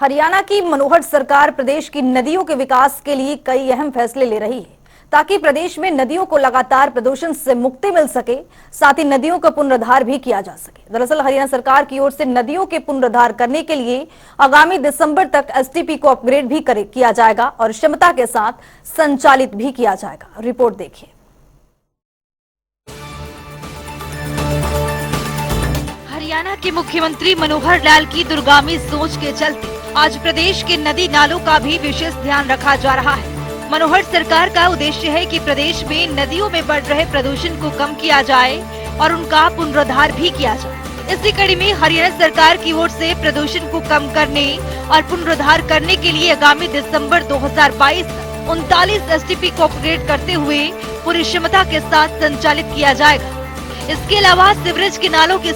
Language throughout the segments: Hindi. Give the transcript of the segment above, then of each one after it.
हरियाणा की मनोहर सरकार प्रदेश की नदियों के विकास के लिए कई अहम फैसले ले रही है ताकि प्रदेश में नदियों को लगातार प्रदूषण से मुक्ति मिल सके, साथ ही नदियों का पुनरुद्धार भी किया जा सके। दरअसल हरियाणा सरकार की ओर से नदियों के पुनरुद्धार करने के लिए आगामी दिसंबर तक एसटीपी को अपग्रेड भी किया जाएगा और क्षमता के साथ संचालित भी किया जाएगा। रिपोर्ट देखिए। हरियाणा के मुख्यमंत्री मनोहर लाल की दूरगामी सोच के चलते आज प्रदेश के नदी नालों का भी विशेष ध्यान रखा जा रहा है। मनोहर सरकार का उद्देश्य है कि प्रदेश में नदियों में बढ़ रहे प्रदूषण को कम किया जाए और उनका पुनरुद्धार भी किया जाए। इसी कड़ी में हरियाणा सरकार की ओर से प्रदूषण को कम करने और पुनरुद्धार करने के लिए आगामी दिसंबर 2022 तक 39 एसटीपी को अपग्रेड करते हुए पूरी क्षमता के साथ संचालित किया जाएगा। इसके अलावा सीवरेज के नालों की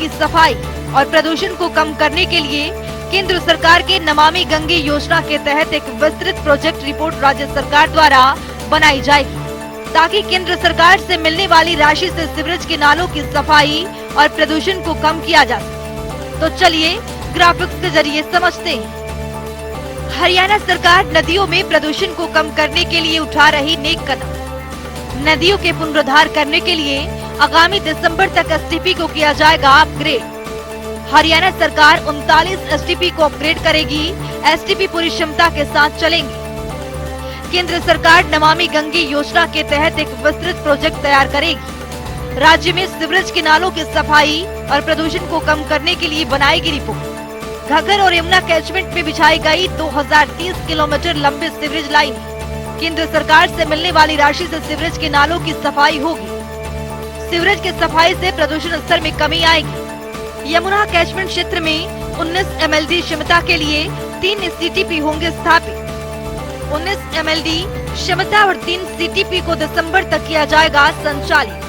सफाई और प्रदूषण को कम करने के लिए केंद्र सरकार के नमामि गंगे योजना के तहत एक विस्तृत प्रोजेक्ट रिपोर्ट राज्य सरकार द्वारा बनाई जाएगी ताकि केंद्र सरकार से मिलने वाली राशि से सीवरेज के नालों की सफाई और प्रदूषण को कम किया जा सके। तो चलिए ग्राफिक्स के जरिए समझते हैं। हरियाणा सरकार नदियों में प्रदूषण को कम करने के लिए उठा रही नेक कदम। नदियों के पुनरुद्धार करने के लिए आगामी दिसंबर तक एसटीपी को किया जाएगा अपग्रेड। हरियाणा सरकार 39 एसटीपी को अपग्रेड करेगी। एसटीपी पूरी क्षमता के साथ चलेंगे। केंद्र सरकार नमामि गंगे योजना के तहत एक विस्तृत प्रोजेक्ट तैयार करेगी। राज्य में सीवरेज के नालों की सफाई और प्रदूषण को कम करने के लिए बनाएगी रिपोर्ट। घग्गर और यमुना कैचमेंट में बिछाई गई 2030 किलोमीटर लंबी सीवरेज लाइन। केंद्र सरकार से मिलने वाली राशि से सीवरेज के नालों की सफाई होगी। सीवरेज की सफाई से प्रदूषण स्तर में कमी आएगी। यमुना कैचमेंट क्षेत्र में 19 एमएलडी क्षमता के लिए 3 सीटीपी होंगे स्थापित। 19 एमएलडी क्षमता और 3 सीटीपी को दिसंबर तक किया जाएगा संचालित।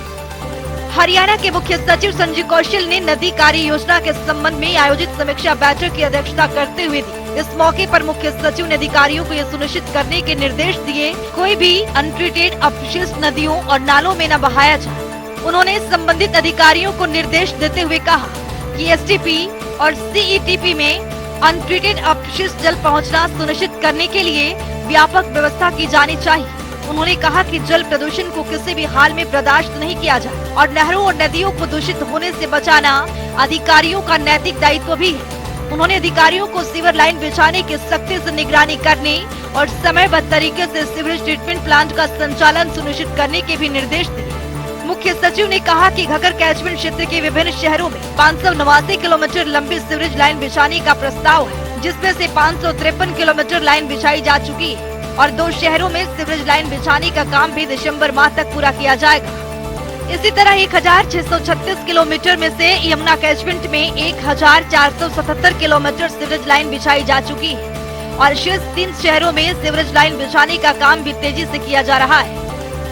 हरियाणा के मुख्य सचिव संजीव कौशल ने नदी कार्य योजना के संबंध में आयोजित समीक्षा बैठक की अध्यक्षता करते हुए दी। इस मौके पर मुख्य सचिव ने अधिकारियों को यह सुनिश्चित करने के निर्देश दिए कोई भी अनट्रीटेड अपशिष्ट नदियों और नालों में न बहाया जाए। उन्होंने संबंधित अधिकारियों को निर्देश देते हुए कहा कि एसटीपी और सीईटीपी में अनट्रीटेड अपशिष्ट जल पहुंचना सुनिश्चित करने के लिए व्यापक व्यवस्था की जानी चाहिए। उन्होंने कहा कि जल प्रदूषण को किसी भी हाल में बर्दाश्त नहीं किया जाए और नहरों और नदियों को दूषित होने से बचाना अधिकारियों का नैतिक दायित्व भी है। उन्होंने अधिकारियों को सीवर लाइन बिछाने की सख्ती से निगरानी करने और समयबद्ध तरीके से सीवरेज ट्रीटमेंट प्लांट का संचालन सुनिश्चित करने के भी निर्देश दिए। मुख्य सचिव ने कहा कि घग्गर कैचमेंट क्षेत्र के विभिन्न शहरों में 589 किलोमीटर लंबी सीवरेज लाइन बिछाने का प्रस्ताव है, जिसमें से 553 किलोमीटर लाइन बिछाई जा चुकी है और 2 शहरों में सीवरेज लाइन बिछाने का काम भी दिसंबर माह तक पूरा किया जाएगा। इसी तरह 1636 किलोमीटर में से यमुना कैचमेंट में 1477 किलोमीटर सीवरेज लाइन बिछाई जा चुकी है और शेष 3 शहरों में सीवरेज लाइन बिछाने का काम भी तेजी से किया जा रहा है।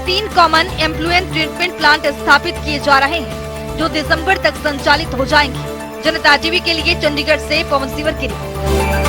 3 कॉमन एम्प्लुएंट ट्रीटमेंट प्लांट स्थापित किए जा रहे हैं जो दिसंबर तक संचालित हो जाएंगे। जनता टीवी के लिए चंडीगढ़ से पवन सिवर की रिपोर्ट।